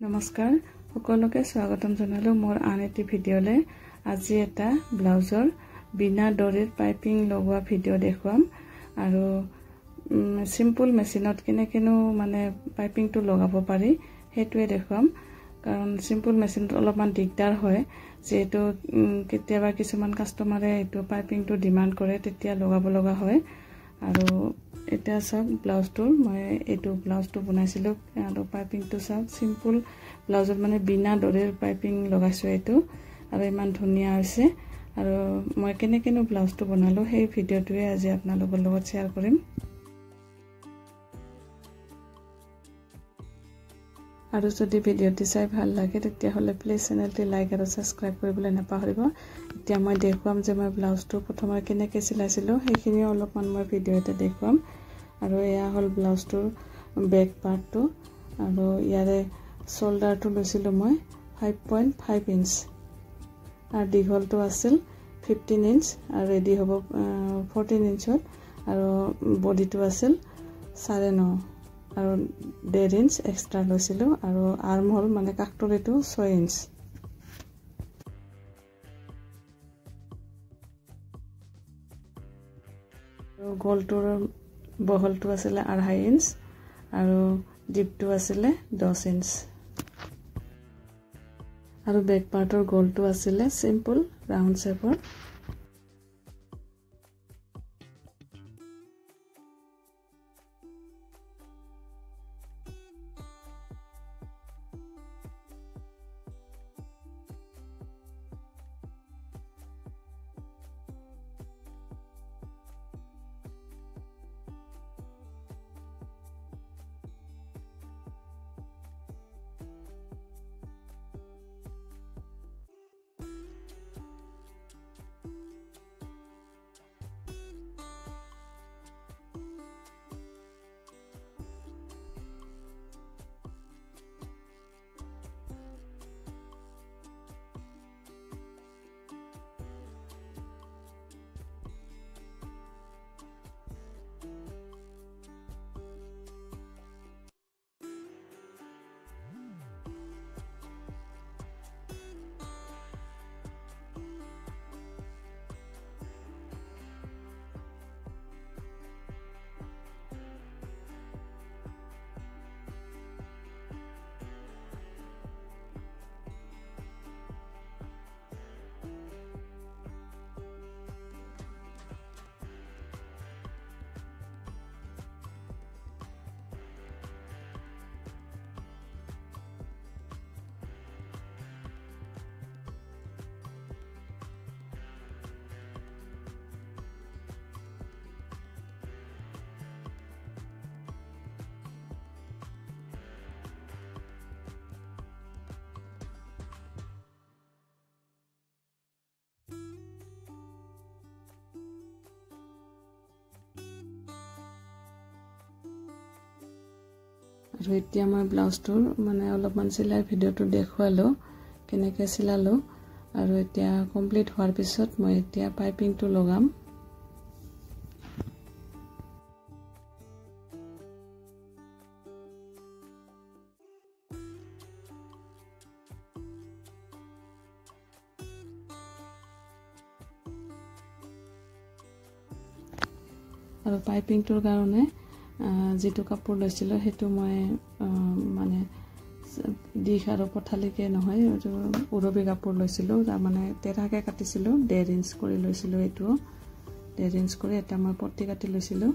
নমস্কাৰ সকলোকে স্বাগতম জনালো মোৰ আন এটি ভিডিঅ'লে। আজি এটা ব্লাউজৰ বিনা দৰিৰ পাইপিং লগোৱা ভিডিঅ' দেখুৱাম আৰু সিম্পল মেচিনত কেনেকেনো মানে পাইপিংটো লগাব পাৰি সেইটোৱে দেখুৱাম। কাৰণ সিম্পল মেচিনত অলপমান দিগদাৰ হয়, যেহেতু কেতিয়াবা কিছুমান কাষ্টমাৰে এইটো পাইপিংটো ডিমান্ড কৰে, তেতিয়া লগাব লগা হয়। আৰু এটা চাওক ব্লাউজটোৰ মই এইটো ব্লাউজটো বনাইছিলোঁ আৰু পাইপিংটো চাওক সিম্পল ব্লাউজত মানে বিনা দৰিৰ পাইপিং লগাইছোঁ এইটো, আৰু ইমান ধুনীয়া হৈছে। আৰু মই কেনেকেনো ব্লাউজটো বনালোঁ সেই ভিডিঅ'টোৱে আজি আপোনালোকৰ লগত শ্বেয়াৰ কৰিম। আৰু যদি ভিডিঅ'টি চাই ভাল লাগে তেতিয়াহ'লে প্লিজ চেনেলটি লাইক আৰু ছাবস্ক্ৰাইব কৰিবলৈ নাপাহৰিব। এতিয়া মই দেখুৱাম যে মই ব্লাউজটো প্ৰথমে কেনেকৈ চিলাইছিলোঁ সেইখিনিও অলপমান মই ভিডিঅ'তে দেখুৱাম। আৰু এয়া হ'ল ব্লাউজটোৰ বেক পাৰ্টটো, আৰু ইয়াৰে শোল্ডাৰটো লৈছিলোঁ মই 5.5 ইঞ্চ, আৰু দীঘলটো আছিল 15 ইঞ্চ, আৰু ৰেডি হ'ব 14 ইঞ্চত, আৰু বডিটো আছিল 9.5, আৰু 1.5 ইঞ্চ এক্সট্ৰা লৈছিলোঁ, আৰু আৰ্ম হ'ল মানে কাষটোৰেটো 6 ইঞ্চ। গলটোৰ বহলটো আছিলে 2.5 ইঞ্চ, আৰু ডিপটো আছিলে 10 ইঞ্চ, আৰু বেক পাৰ্টৰ গলটো আছিলে সিম্পল ৰাউণ্ড শেপৰ। আৰু এতিয়া মই ব্লাউজটোৰ মানে অলপমান চিলাই ভিডিঅ'টো দেখুৱালোঁ কেনেকৈ চিলালোঁ, আৰু এতিয়া কমপ্লিট হোৱাৰ পিছত মই এতিয়া পাইপিংটো লগাম। আৰু পাইপিংটোৰ কাৰণে যিটো কাপোৰ লৈছিলোঁ সেইটো মই মানে দিশ আৰু পথালিকৈ নহয়, উৰবি কাপোৰ লৈছিলোঁ, তাৰমানে তেৰাকৈ কাটিছিলোঁ, 1.5 ইঞ্চ কৰি লৈছিলোঁ। এইটো 1.5 ইঞ্চ কৰি এটা মই পট্টি কাটি লৈছিলোঁ।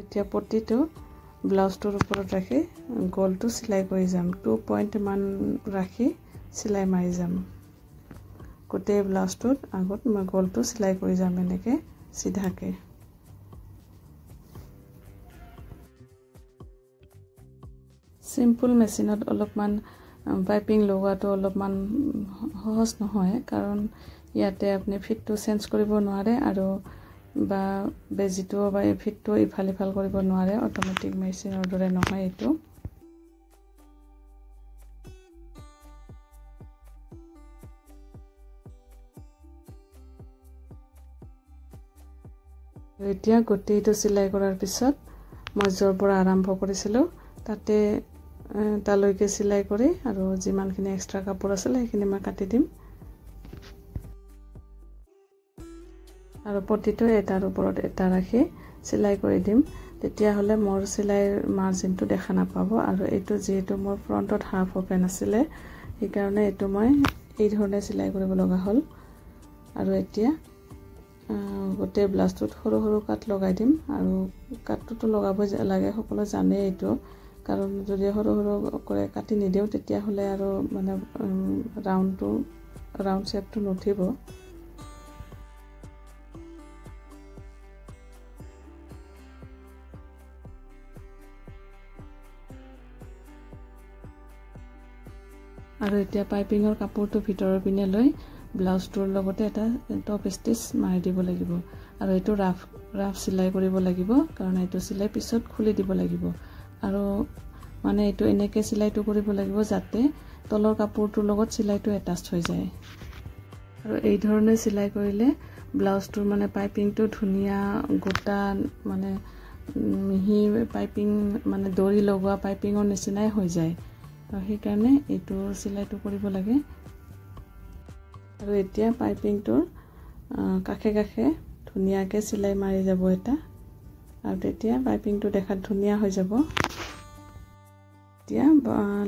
এতিয়া পট্টিটো ব্লাউজটোৰ ওপৰত ৰাখি গলটো চিলাই কৰি যাম। 2 পইণ্ট মান ৰাখি চিলাই মাৰি যাম। গোটেই ব্লাউজটোত আগত মই গলটো চিলাই কৰি যাম এনেকৈ চিধাকৈ। সিম্পল মেচিনত অলপমান পাইপিং লগোৱাটো অলপমান সহজ নহয়, কাৰণ ইয়াতে আপুনি ফিটটো চেঞ্জ কৰিব নোৱাৰে, আৰু বা বেজিটো বা ফিটটো ইফাল সিফাল কৰিব নোৱাৰে, অটোমেটিক মেচিনৰ দৰে নহয় এইটো। এতিয়া গোটেইটো চিলাই কৰাৰ পিছত মই য'ৰ পৰা আৰম্ভ কৰিছিলোঁ তাতে তালৈকে চিলাই কৰি আৰু যিমানখিনি এক্সট্ৰা কাপোৰ আছিলে সেইখিনি মই কাটি দিম আৰু প্ৰতিটো এটাৰ ওপৰত এটা ৰাখি চিলাই কৰি দিম তেতিয়াহ'লে মোৰ চিলাইৰ মাৰ্জিনটো দেখা নাপাব আৰু এইটো যিহেতু মোৰ ফ্ৰণ্টত হাফ ওপেন আছিলে সেইকাৰণে এইটো মই এই ধৰণে চিলাই কৰিব লগা হ'ল আৰু এতিয়া গোটেই ব্লাউজটোত সৰু সৰু কাট লগাই দিম আৰু কাটটোতো লগাব লাগে সকলো জানে এইটো কাৰণ যদি সৰু সৰু কৰি কাটি নিদিওঁ তেতিয়াহ'লে আৰু মানে ৰাউণ্ড শেপটো নুঠিব আৰু এতিয়া পাইপিঙৰ কাপোৰটো ভিতৰৰ পিনে লৈ ব্লাউজটোৰ লগতে এটা টপ ষ্টিচ মাৰি দিব লাগিব আৰু এইটো ৰাফ চিলাই কৰিব লাগিব কাৰণ এইটো চিলাই পিছত খুলি দিব লাগিব আৰু মানে এইটো এনেকৈ চিলাইটো কৰিব লাগিব যাতে তলৰ কাপোৰটোৰ লগত চিলাইটো এটাচ হৈ যায় আৰু এই ধৰণে চিলাই কৰিলে ব্লাউজটোৰ মানে পাইপিংটো ধুনীয়া গোটা মানে মিহি পাইপিং মানে দৰি লগোৱা পাইপিঙৰ নিচিনাই হৈ যায় সেইকাৰণে এইটো চিলাইটো কৰিব লাগে আৰু এতিয়া পাইপিংটোৰ কাষে কাষে ধুনীয়াকৈ চিলাই মাৰি যাব এটা আৰু তেতিয়া পাইপিংটো দেখাত ধুনীয়া হৈ যাব এতিয়া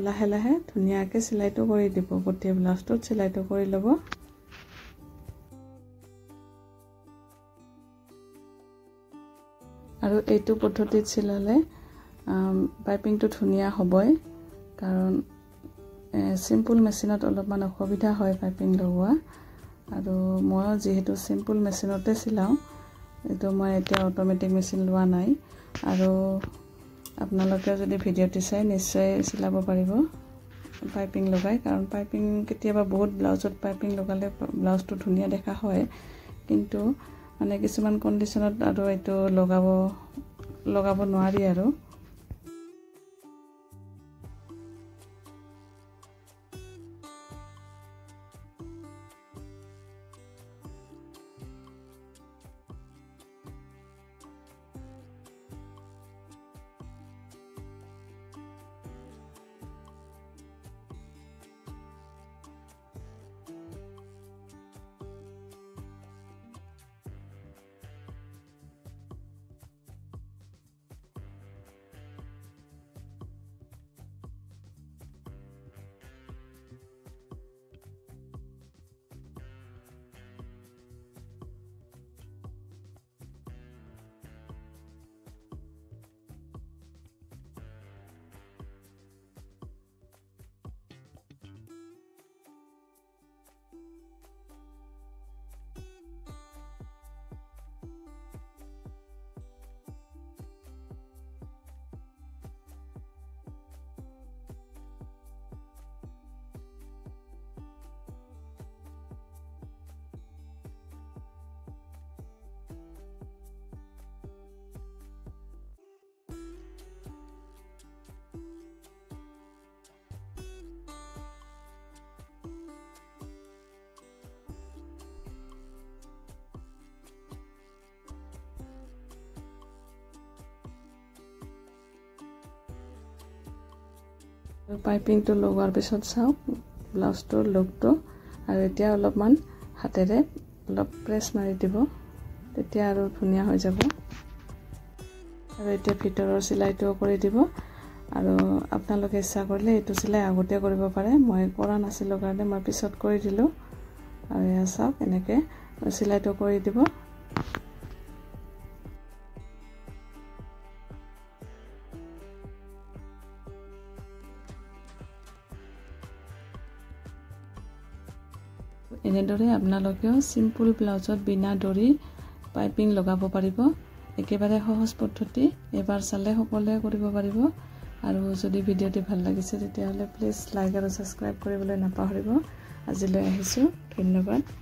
লাহে লাহে ধুনীয়াকৈ চিলাইটো কৰি দিব গোটেই ব্লাউজটোত চিলাইটো কৰি ল'ব আৰু এইটো পদ্ধতিত চিলালে পাইপিংটো ধুনীয়া হ'বই কাৰণ চিম্পল মেচিনত অলপমান অসুবিধা হয় পাইপিং লগোৱা আৰু মই যিহেতু চিম্পল মেচিনতে চিলাওঁ এইটো মই এতিয়া অটোমেটিক মেচিন লোৱা নাই আৰু আপোনালোকে যদি ভিডিঅ'টি চাই নিশ্চয় চিলাব পাৰিব পাইপিং লগাই কাৰণ পাইপিং কেতিয়াবা বহুত ব্লাউজত পাইপিং লগালে ব্লাউজটো ধুনীয়া দেখা হয় কিন্তু মানে কিছুমান কণ্ডিশ্যনত আৰু এইটো লগাব নোৱাৰি আৰু পাইপিংটো লগোৱাৰ পিছত চাওক ব্লাউজটোৰ লুকটো আৰু এতিয়া অলপমান হাতেৰে অলপ প্ৰেছ মাৰি দিব তেতিয়া আৰু ধুনীয়া হৈ যাব আৰু এতিয়া ভিতৰৰ চিলাইটো কৰি দিব আৰু আপোনালোকে ইচ্ছা কৰিলে এইটো চিলাই আগতে কৰিব পাৰে মই কৰা নাছিলোঁ কাৰণে মই পিছত কৰি দিলোঁ আৰু এয়া চাওক এনেকৈ চিলাইটো কৰি দিব এনেদৰে আপোনালোকেও চিম্পল ব্লাউজত বিনা দৰি পাইপিং লগাব পাৰিব একেবাৰে সহজ পদ্ধতি এবাৰ চালে সকলোৱে কৰিব পাৰিব আৰু যদি ভিডিঅ'টি ভাল লাগিছে তেতিয়াহ'লে প্লিজ লাইক আৰু সাবস্ক্ৰাইব কৰিবলৈ নাপাহৰিব আজিলৈ আহিছোঁ ধন্যবাদ